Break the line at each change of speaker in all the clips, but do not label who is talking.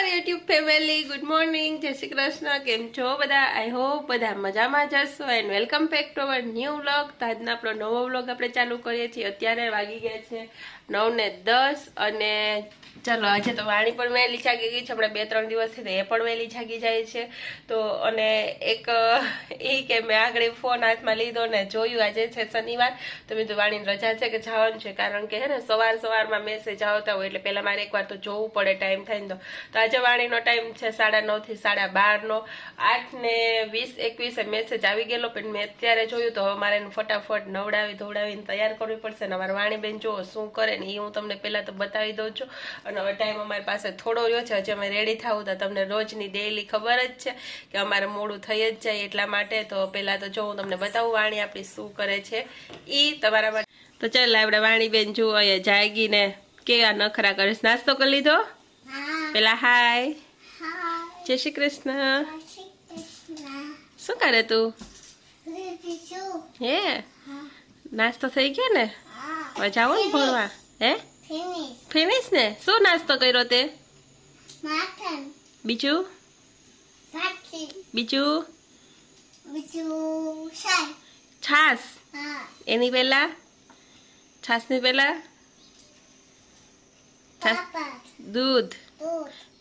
YouTube family, good morning, જય શ્રી કૃષ્ણ. કેમ છો બધા? આઈ હોપ બધા મજામાં જશો and welcome back to our new vlog. તો આજનો આપણો નવો વ્લોગ આપણે ચાલુ કરીએ છીએ. અત્યારે વાગી ગયા છે 9:10 અને ચાલો આજે તો વાણી પણ વહેલી જાગી ગઈ છે. હમણાં 2-3 દિવસથી તો એ પણ વહેલી જાગી જાય છે. તો અને એક એ કે મેં આગળ ફોન હાથમાં લીધો ને જોયું આજે છે શનિવાર, તો મેં તો વાણીની રજા છે કે જવાનું છે, કારણ કે હે ને સવારમાં મેસેજ આવતા હોય એટલે પહેલા મારે એકવાર તો જોવું પડે ટાઈમ થાય ને. તો આજે વાણીનો ટાઈમ છે 9:30 થી 12:30 8:20-21 મેસેજ આવી ગયેલો, પણ મેં અત્યારે જોયું તો હવે મારે એને ફટાફટ નવડાવીને તૈયાર કરવી પડશે ને. અમારે વાણીબેન જો શું કરે ને એ હું તમને પહેલા તો બતાવી દઉં છું. અને હવે ટાઈમ અમારી પાસે થોડો રહ્યો છે, હજી અમે રેડી થવું તો તમને રોજની ડેઈલી ખબર જ છે કે અમારે મોડું થઈ જ જાય, એટલા માટે તો પહેલા તો જો હું તમને બતાવું વાણી આપણી શું કરે છે એ તમારા માટે. તો ચાલ આપણે વાણીબેન જુઓ અહીંયા જાગીને કેવા નખરા કરે છે. નાસ્તો કરી લીધો? પેલા હાય, જય શ્રી કૃષ્ણ. શું કરે તું? હે નાસ્તો થઈ ગયો ને? હવે જાઓ ને ભણવા. હે ફિનિશ ને? શું નાસ્તો કર્યો તે? બીજું છાસ એની પેલા છાસની પેલા છાસ દૂધ,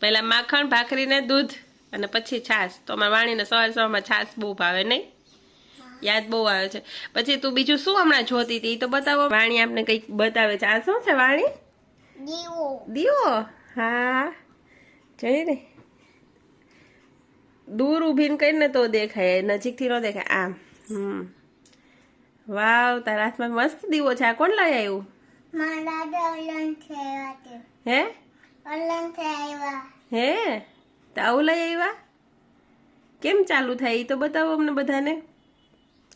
પેલા માખણ ભાખરી ને દૂધ અને પછી છાસ. તો અમારા વાણીને સવારમાં છાસ બહુ ભાવે નહીં? યાદ બહુ આવે છે. પછી તું બીજું શું હમણાં જોતી હતી તો બતાવો. વાણી આપને કઈક બતાવે છે. આ શું છે વાણી? દીવો. હા જોઈ ને, દૂર ઉભીને કરીને તો દેખાય, નજીકથી ન દેખાય. આમ વાવ, તારા હાથમાં મસ્ત દીવો છે. આ કોણ લઈ આવ્યું? હે હે તો આવું લઈ આવ્યા? કેમ ચાલુ થાય એ તો બતાવો અમને બધાને,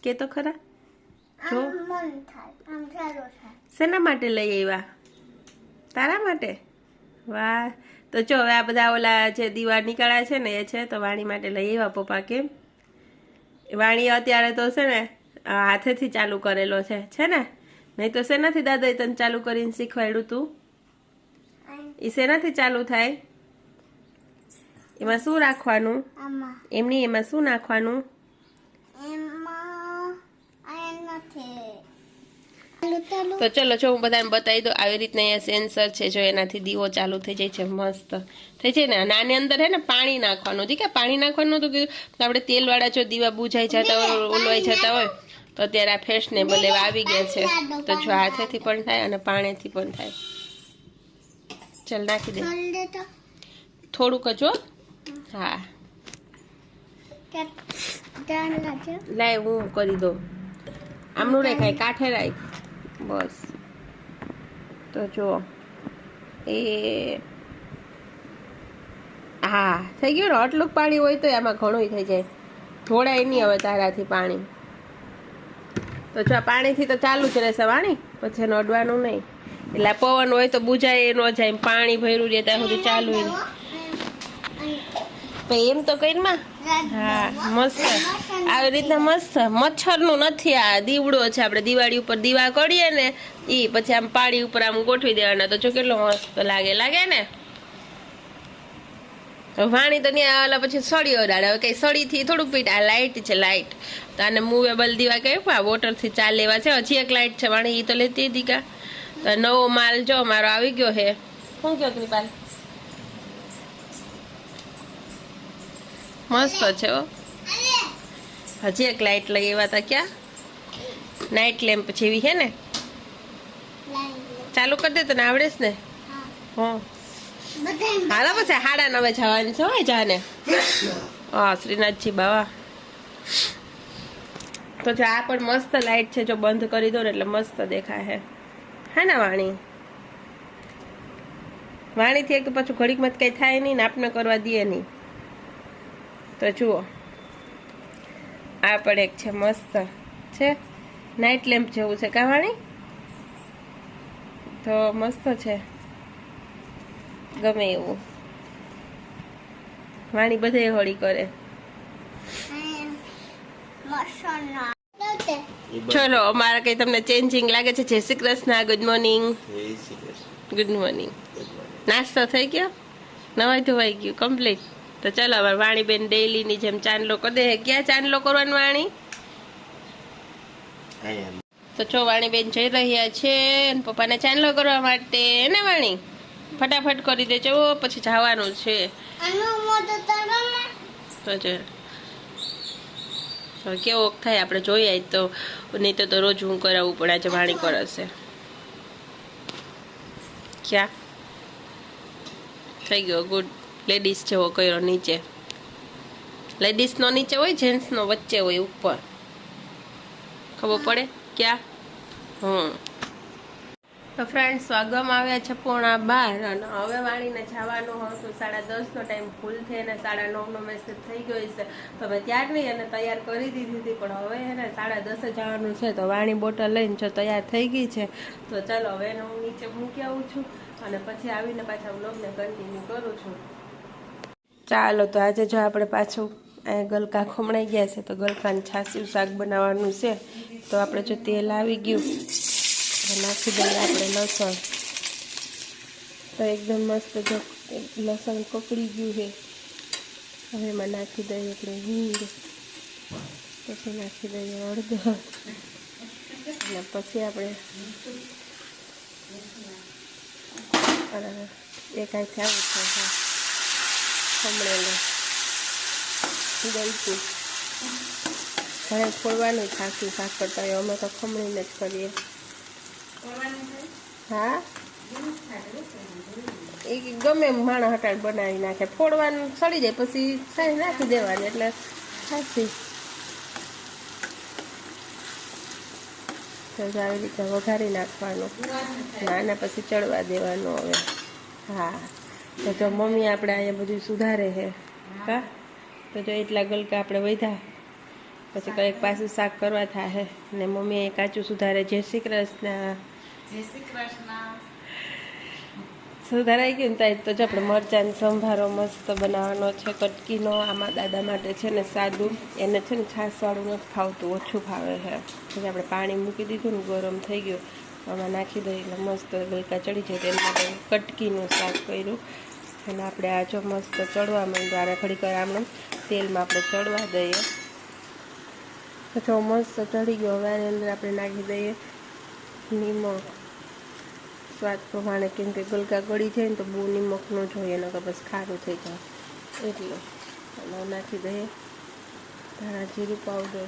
કે તો ખરા. જો શેના માટે લઈ આવ્યા? તારા માટે? વાહ. તો જો હવે આ બધા ઓલા જે દીવા નીકળ્યા છે ને એ છે તો વાણી માટે લઈ આવ્યા પપ્પા. કેમ વાણી અત્યારે તો છે ને હાથેથી ચાલુ કરેલો છે ને? નહીં તો શેનાથી દાદાએ તને ચાલુ કરીને શીખવાડ્યું તું? એ શેનાથી ચાલુ થાય? એમાં શું રાખવાનું? એમની એમાં શું નાખવાનું? તો ચલો જો હું બધાને બતાવી દઉં. આવી રીતના અહીંયા સેન્સર છે, જો એનાથી દીવો ચાલુ થઈ જાય છે. મસ્ત થઈ જાય ને. અને આની અંદર હે ને પાણી નાખવાનું હતી. કે પાણી નાખવાનું હતું કીધું? આપણે તેલવાળા જો દીવા બુઝાઈ જતા હોય, ઓલવાઈ જતા હોય તો અત્યારે આ ફેશનેબલ એવા આવી ગયા છે. તો જો હાથેથી પણ થાય અને પાણીથી પણ થાય. ચાલ નાખી દે થોડુંક જ. હા લાય હું કરી દઉં. આમનું રાખાય, કાંઠે રાખ બસ. તો જો એ હા થઈ ગયું ને. આટલું પાણી હોય તો આમાં ઘણું થઈ જાય. ઢોળાય નહીં હવે તારાથી પાણી. તો જો આ પાણીથી તો ચાલુ જ રહેશે વાણી, પછી એનું અડવાનું નહીં. એટલે પવન હોય તો બુજાય ન જાય, પાણી ભર્યું રહે ત્યાં સુધી ચાલુ. એમ તો કરીમાં હા મસ્ત આવી રીતના મસ્ત. મચ્છરનું નથી, આ દીવડો છે. આપણે દિવાળી ઉપર દીવા કરીએ ને એ પછી આમ પાણી ઉપર આમ ગોઠવી દેવાના. તો જો કેટલો મસ્ત લાગે ને. વાણી તો ત્યાં ઓલા પછી સળી ઓડાડે. હવે કઈ સળીથી થોડુંક પીટ. આ લાઇટ છે, લાઇટ. તો આને મૂવેબલ દીવા કહે, વોટરથી ચાલ લેવા છે. હજી એક લાઇટ છે વાણી, એ તો લેતી હતી કા. તો નવો માલ જો મારો આવી ગયો હે. શું કયો કૃપાલ? મસ્ત છે. હજી એક લાઇટ લઈ આવ્યા હતા. ક્યાં? નાઇટ લેમ્પ જેવી હે ને? ચાલુ કરી દે, તને આવડે છે ને? હા હાલો પછી 9:30 જવાની છે હોય જાને. હા શ્રીનાથજી બાવા. તો જો આ પણ મસ્ત લાઇટ છે. જો બંધ કરી દો ને એટલે મસ્ત દેખાય હે ને વાણી? વાણીથી એક તો પાછું ઘડીકમાં કઈ થાય નહીં ને આપને કરવા દે નહીં. તો જુઓ આ પણ એક છે, મસ્ત છે. નાઇટ લેમ્પ જેવું છે કા વાણી? તો મસ્ત છે, ગમે એવું. વાણી બધે હોળી કરે. ચલો અમારા કઈ તમને ચેન્જિંગ લાગે છે? જય Shri Krishna, good morning. Good morning. નાસ્તો થઈ ગયો? નવાઈ ધોવાઈ ગયું કમ્પ્લીટ. તો ચાલો હવે વાણીબેન ડેઈલીની જેમ ચાંદલો કરી દે. ક્યાં ચાંદલો કરવાનો વાણી? તો જો વાણીબેન જઈ રહ્યા છે પપ્પાને ચાંદલો કરવા માટે ને વાણી ફટાફટ કરી દેજો પછી જવાનું છે. તો કેવો થાય આપણે જોઈએ તો, નહીં તો રોજ હું કરાવવું પડે. આજે વાણી કરાશે. ક્યાં થઈ ગયો? ગુડ. લેડીઝ જેવો કર્યો. નીચે લેડીઝનો નીચે હોય, જેન્ટ્સનો વચ્ચે હોય ઉપર. ખબર પડે ક્યાં? તો ફ્રેન્ડ્સ વાગવામાં આવ્યા છે 11:30 અને હવે વાણીને જવાનું હતું. 10:30નો ટાઈમ ફૂલ થઈ અને 9:30નો મેસેજ થઈ ગયો છે. તો મેં ત્યારની એને તૈયાર કરી દીધી હતી, પણ હવે એને 10:30 જવાનું છે. તો વાણી બોટલ લઈને જો તૈયાર થઈ ગઈ છે. તો ચાલો હવે એને હું નીચે મૂકી આવું છું અને પછી આવીને પાછા વ્લોગને કન્ટિન્યુ કરું છું. ચાલો તો આજે જો આપણે પાછું ગલકા ખમણાઈ ગયા છે. તો ગલકાનું છાસ્યું શાક બનાવવાનું છે. તો આપણે જો તેલ આવી ગયું નાખી દઈએ આપણે લસણ. તો એકદમ મસ્ત જો લસણ કકડી ગયું છે. હવે એમાં નાખી દઈએ આપણે હિંગ, પછી નાખી દઈએ હળદર અને પછી આપણે એક આથી આવું છે ખમણેલું ગલકું. ઘરે ફોડવાનું છાસ્યું શાક કરતા હોય, અમે તો ખમણીને જ કરીએ. હા એ ગમે માણસ હટાડ બનાવી નાખે. ફોડવાનું સડી જાય પછી સાઈ નાખી દેવાની એટલે ખાસી. તો આવી રીતે વઘારી નાખવાનું નાના પછી ચડવા દેવાનું. હવે હા તો જો મમ્મી આપણે અહીંયા બધું સુધારે છે. હા તો જો એટલા ગલકા આપણે વધ્યા પછી કંઈક પાછું શાક કરવા થાય ને મમ્મી કાચું સુધારે. જય શ્રી કૃષ્ણ. સુધારાઈ ગયું ને ત્યાં તો જો આપણે મરચાંનો સંભારો મસ્ત બનાવવાનો છે કટકીનો. આમાં દાદા માટે છે ને સાદું, એને છે ને છાશવાળું નથી ફાવતું, ઓછું ફાવે છે. પછી આપણે પાણી મૂકી દીધું ને ગરમ થઈ ગયું, આમાં નાખી દઈએ એટલે મસ્ત ગલકા ચડી જાય. તેના માટે કટકીનું શાક કર્યું અને આપણે આ જો મસ્ત ચડવા માંડ્યું. આને ઘડીક આમને તેલમાં આપણે ચડવા દઈએ. જો મસ્ત ચડી ગયો. હવે આની અંદર આપણે નાખી દઈએ નિમક સ્વાદ પ્રમાણે, કેમ કે ગલકા ગળી જાય ને તો બહુ નિમક ન જોઈએ, એના બસ ખારું થઈ જાય એટલે. અને નાખી દઈએ ધાણા જીરું પાવડર,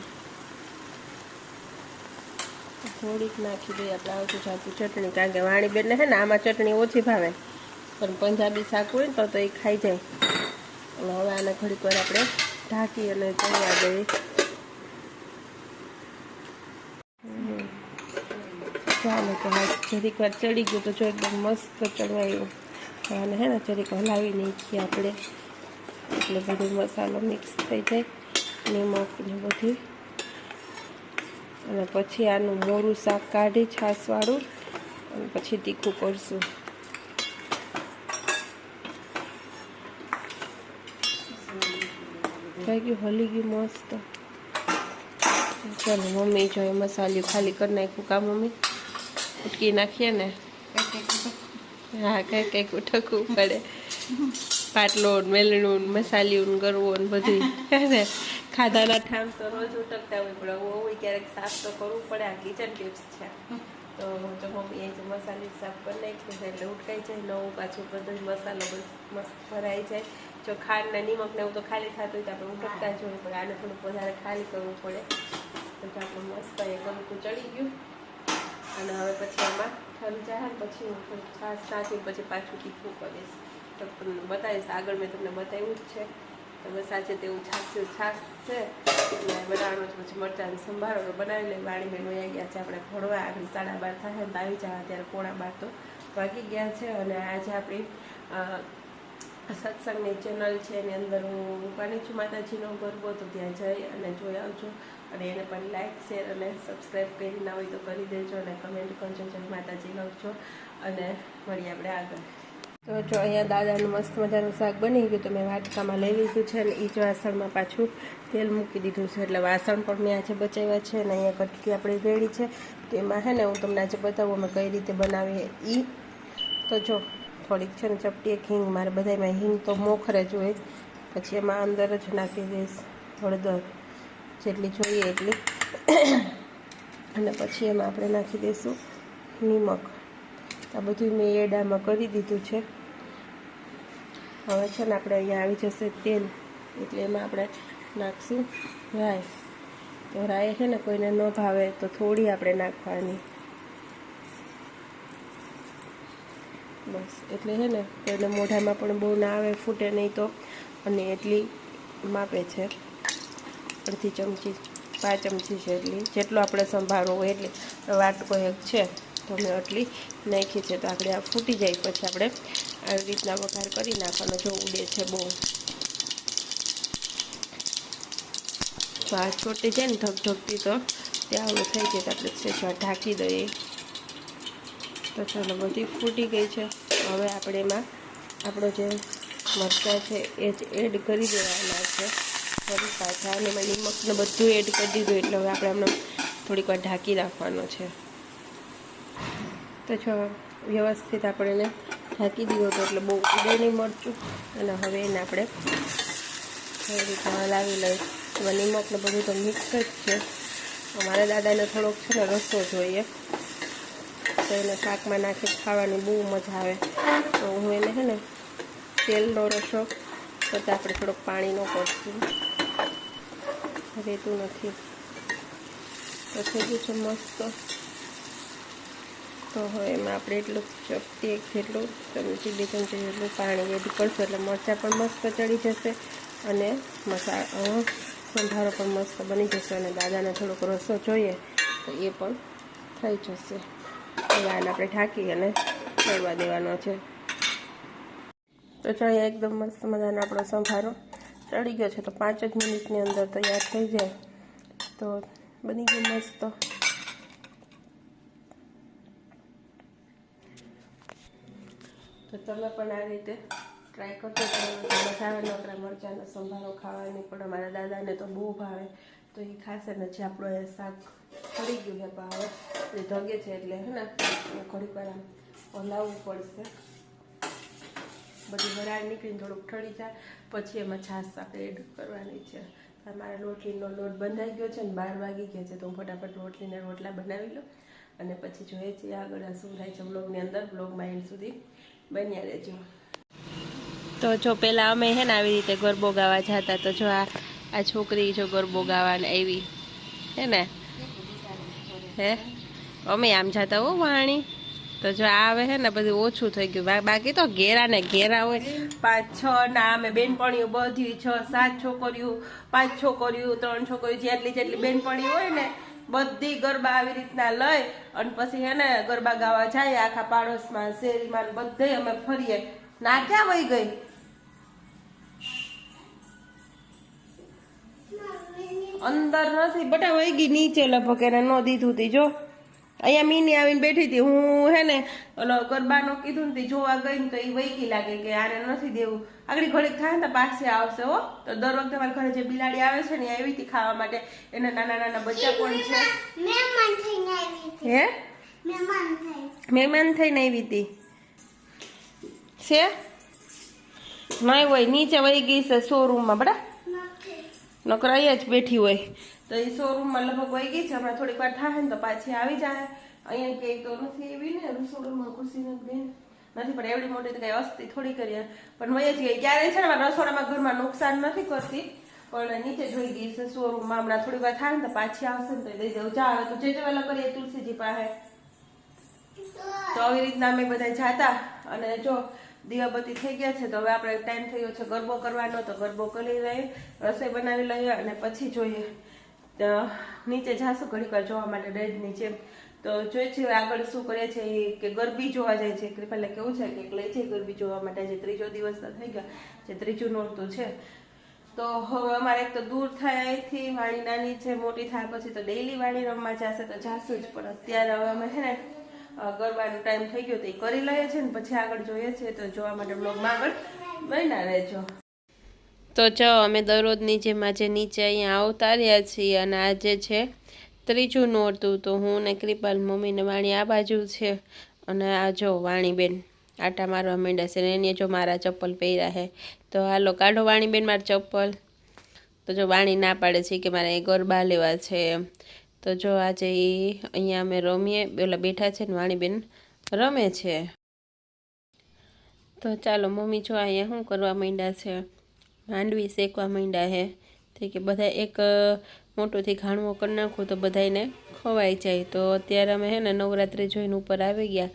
થોડીક નાખી દઈએ આપણે આવતું જાતું ચટણી, કારણ કે વાણીબેનને છે ને આમાં ચટણી ઓછી ભાવે, પણ પંજાબી શાક હોય ને તો એ ખાઈ જાય. અને હવે આને ઘડીક વાર આપણે ઢાંકી અને ચડવા દઈએ. ચાલો તો હા જરીક વાર ચડી ગયું તો જો એકદમ મસ્ત ચડવાયું. અને હે ને જરીક હલાવી નાખીએ આપણે એટલે બધું મસાલો મિક્સ થઈ જાય, નિમક ને બધી. અને પછી આનું મોરું શાક કાઢી છાશવાળું અને પછી તીખું કરશું. થઈ ગયું, હલી ગયું મસ્ત. ચાલો મમ્મી જો મસાલિયું ખાલી કરી નાખ્યું. કા મમ્મી ઉટકી નાખીએ ને? હા કંઈક કંઈક ઉઠકવું પડે. પાટલો મેલણું મસાલિયું ગરવું ને બધું ને ખાધાના ઠામ તો રોજ ઉટકતા હોય, પણ હોય ક્યારેક સાફ તો કરવું પડે. આ કિચન ટિપ્સ છે. તો જો મમ્મી એ મસાલિયું સાફ કરી નાખ્યું છે એટલે ઉટકાઈ જાય. નવું પાછું બધો મસાલો મસ્ત ભરાઈ જાય. જો ખાંડ ને નિમક ને એવું તો ખાલી થતું હોય તો આપણે ઉટકતા જ હોય, પણ આને થોડુંક વધારે ખાલી કરવું પડે. તો આપણે મસ્ત એ ગલકું ચડી ગયું અને હવે પછી એમાં ઠરી જાય પછી હું થોડીક છાશ નાખી પછી પાછું તીખું કરીશ. તો તમને બતાવીશ, આગળ મેં તમને બતાવ્યું જ છે. તો બસ આજે તેવું છાશ છે એટલે બનાવવાનું છે. પછી મરચાંનો સંભારો બનાવી લઈ. વાણીબેન વયા ગયા છે આપણે ભણવા. આગળ 12:30 થાય ને તો આવી જવા, ત્યારે 11:15 તો વાગી ગયા છે. અને આજે આપણી સત્સંગની ચેનલ છે એની અંદર હું મૂકવાની છું માતાજીનો ગરબો, તો ત્યાં જઈ અને જોઈ આવજો. અને એને પણ લાઈક શેર અને સબસ્ક્રાઈબ કરી ના હોય તો કરી દેજો અને કમેન્ટ કરજો, જય માતાજી લખજો. અને મળીએ આપણે આગળ. તો જો અહીંયા દાદાનું મસ્ત મજાનું શાક બની ગયું. તો મેં વાટકામાં લઈ લીધું છે અને એ જ વાસણમાં પાછું તેલ મૂકી દીધું છે, એટલે વાસણ પણ મેં આજે બચાવ્યા છે. અને અહીંયા કટકી આપણી રેડી છે. તો એમાં હે ને હું તમને આજે બતાવું અમે કઈ રીતે બનાવીએ એ. તો જો થોડીક છે ને ચપટી એક હિંગ, મારે બધામાં હિંગ તો મોખરે જ હોય. પછી એમાં અંદર જ નાખી દઈશ હળદર જેટલી જોઈએ એટલી, અને પછી એમાં આપણે નાખી દઈશું નિમક. આ બધું મેં એડામાં કરી દીધું છે. હવે છે ને આપણે અહીંયા આવી જશે તેલ, એટલે એમાં આપણે નાખશું રાઈ. તો રાઈ છે ને કોઈને ન ભાવે તો થોડી આપણે નાખવાની, બસ. એટલે છે ને કોઈને મોઢામાં પણ બહુ ના આવે, ફૂટે નહીં તો. અને એટલી માપે છે, અડધી ચમચી 5 ચમચી છે એટલી, જેટલો આપણે સંભારો હોય એટલી. વાટકો એક છે તો મેં આટલી નાખી છે. તો આપણે આ ફૂટી જાય પછી આપણે આવી રીતના વઘાર કરી નાખવાનો. જો ઉડે છે બહુ, તો આ છોટી જાય ને ધગધગતી તો ત્યાં ઓલું થઈ જાય, તો આપણે સેજવા ઢાંકી દઈએ. તો ચાલો બધી ફૂટી ગઈ છે. હવે આપણે એમાં આપણો જે મરચાં છે એ જ એડ કરી દેવાના છે ફરી પાછા, અને એમાં નિમકને બધું એડ કરી દીધું. એટલે હવે આપણે આમને થોડીક વાર ઢાંકી રાખવાનો છે. તો જો વ્યવસ્થિત આપણે એને ઢાંકી દીધો હતો, એટલે બહુ ઉડે નહીં મરચું. અને હવે એને આપણે થોડી રીતના હલાવી લઈએ. એમાં નિમકને બધું તો મિક્સ જ છે. અમારા દાદાને થોડોક છે ને રસો જોઈએ, તો એને શાકમાં નાખી ખાવાની બહુ મજા આવે. તો હું એને છે ને તેલનો રસો કરતાં આપણે થોડોક પાણીનો કરશું, રહેતું નથી. તો થઈ ગયું છે મસ્ત. તો હવે એમાં આપણે એટલું ચપટી એક જેટલું ચમચી 2 ચમચી જેટલું પાણી એડ કરશું, એટલે મરચાં પણ મસ્ત ચડી જશે અને સંભારો પણ મસ્ત બની જશે. અને દાદાને થોડોક રસો જોઈએ તો એ પણ થઈ જશે. હવે આને આપણે ઢાંકી અને ચડવા દેવાનો છે. તો ચાલો એકદમ મસ્ત મજાનો આપણો સંભારો ચડી ગયો છે. તો 5 જ મિનિટની અંદર તૈયાર થઈ જાય તો બની ગયું મસ્ત. તો તમે પણ આ રીતે ટ્રાય કરજો. મજા આવે નકરા મરચાંનો સંભારો ખાવાની, પણ અમારા દાદાને તો બહુ ભાવે, તો એ ખાશે ને. જે આપણો એ શાક ચડી ગયું છે ભાવે એ ધગે છે, એટલે હે ને ઘડીક વાર હલાવવું પડશે. બધી વરાળ નીકળીને થોડુંક ઠરી જાય પછી એમાં છાશ આપણે એડ કરવાની છે. મારા રોટલીનો લોટ બંધાઈ ગયો છે ને 12 વાગી ગયા છે, તો હું ફટાફટ રોટલીને રોટલા બનાવી લઉં અને પછી જોઈએ છીએ આગળ શું થાય છે વ્લોગની અંદર. વ્લોગમાં એન્ડ સુધી બન્યા રહેજો. તો જો પહેલાં અમે હે ને આવી રીતે ગરબો ગાવા જતા, તો જો આ છોકરી જો ગરબો ગાવાને આવી હે ને, હે અમે આમ જતા હો વાણી. તો જો આવે હે ને બધું ઓછું થઈ ગયું, બાકી તો ઘેરા ને ઘેરા હોય. 5 6 ના અમે બેનપણીઓ બધી 6 7 છોકરીઓ, 5 છોકરીઓ, 3 છોકરીઓ, જેટલી બેનપણીઓ હોય ને બધી ગરબા આવી રીતના લઈ અને પછી હે ને ગરબા ગાવા જાય આખા પાડોશમાં, શેરીમાં, બધે અમે ફરીએ. ના ક્યાં વહી ગઈ? અંદર નથી બટા, વહી ગઈ નીચે. લગભગ એને ન દીધું તી. જો અહીંયા મીની આવીને બેઠી હતી, હું હે ને ઓલો ગરબાનો કીધું ને જોવા ગઈ ને તો એ વૈકી લાગે કે આને નથી દેવું. આગળ ઘડીક થાય ને પાસે આવશે હો. તો દર વખતે મારા ઘરે જે બિલાડી આવે છે ને આવી હતી ખાવા માટે. એના નાના નાના બચ્ચા કોણ છે? હે મહેમાન થઈને આવી હતી છે. નહીં હોય, નીચે વહી ગઈ છે શોરૂમમાં બડા, નકર અહીંયા જ બેઠી હોય. તો એ શોરૂમમાં લગભગ વહી ગઈ છે. હમણાં થોડીક વાર થાય ને તો પાછી આવી જાય. અહીંયા ક્યાંક તો નથી એવી ને રસોડામાં ખુશી નથી પણ એવડી મોટી તો કઈ અસ્તી થોડી કરીએ, પણ વહી જ ગઈ. ક્યારે છે ને રસોડામાં ઘરમાં નુકસાન નથી કરતી, પણ નીચે જોઈ ગઈ છે શોરૂમમાં. હમણાં થોડીક વાર થાય ને તો પાછી આવશે ને તો દઈ દઉં. જા હવે તું જે જવેલા કરીએ તુલસીજી પાસે. તો આવી રીતના અમે બધા જાતા. અને જો દીવાબત્તી થઈ ગયા છે, તો હવે આપણે ટાઈમ થયો છે ગરબો કરવાનો. તો ગરબો કરી લઈએ, રસોઈ બનાવી લઈએ અને પછી જોઈએ નીચે જાશું ઘડીક વાર જોવા માટે ડેજ નીચે. તો જોઈએ છે આગળ શું કરે છે કે ગરબી જોવા જાય છે. કૃપાલે કેવું છે કે લઈ જાય ગરબી જોવા માટે. આજે 3જો દિવસ થઈ ગયા, જે 3જું નોરતું છે. તો હવે અમારે એક તો દૂર થાય અહીંથી, વાણી નાની છે, મોટી થાય પછી તો ડેઈલી વાણી રમવા જશે તો જાશું જ. પણ અત્યારે હવે અમે છે ને ગરબાનો ટાઈમ થઈ ગયો તો એ કરી લઈએ છીએ ને પછી આગળ જોઈએ છીએ. તો જોવા માટે બ્લોગમાં આગળ બન્યા રહેજો. તો જો અમે દરરોજની જેમ આજે નીચે અહીંયા આવતા રહ્યા છીએ અને આજે છે 3જું નોરતું. તો હું ને કૃપાલ મમ્મી ને વાણી આ બાજુ છે અને આ જો વાણીબેન આટા મારવા માંડ્યા છે ને એને જો મારા ચપ્પલ પહેર્યા છે. તો હાલો કાઢો વાણીબેન મારા ચપ્પલ. તો જો વાણી ના પાડે છે કે મારે ગરબા લેવા છે એમ. તો જો આજે અહીંયા અમે રમીએ, પેલા બેઠા છે ને વાણીબેન રમે છે. તો ચાલો મમ્મી જો અહીંયા શું કરવા માંડ્યા છે, માંડવી શેકવા માંડ્યા છે. તો કે બધા એક મોટોથી ઘાણવો કરી નાખું તો બધાને ખવાઈ જાય. તો અત્યારે અમે છે ને નવરાત્રિ જોઈને ઉપર આવી ગયા,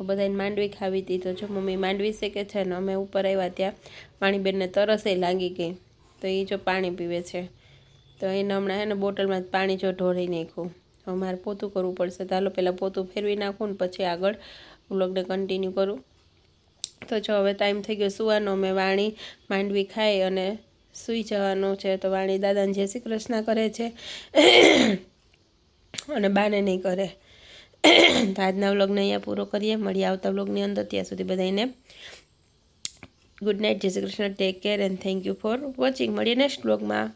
બધાને માંડવી ખાવી હતી. તો જો મમ્મી માંડવી શેકે છે ને અમે ઉપર આવ્યા ત્યાં વાણીબેનને તરસે લાગી ગઈ. તો એ જો પાણી પીવે છે. તો એને હમણાં છે ને બોટલમાં પાણી જો ઢોળી નાખ્યું. હવે મારે પોતું કરવું પડશે. તો હાલો પહેલાં પોતું ફેરવી નાખું ને પછી આગળ વ્લોગને કન્ટિન્યુ કરું. તો જો હવે ટાઈમ થઈ ગયો સુવાનો. અમે વાણી માંડવી ખાઈ અને સૂઈ જવાનું છે. તો વાણી દાદાને જય શ્રી કૃષ્ણ કરે છે અને બાને નહીં કરે. તો આજના વ્લોગને અહીંયા પૂરો કરીએ. મળીએ આવતા વ્લોગની અંદર. ત્યાં સુધી બધાને ગુડ નાઇટ, જય Shri Krishna, take care and thank you for watching. મળીએ નેક્સ્ટ વ્લોગમાં.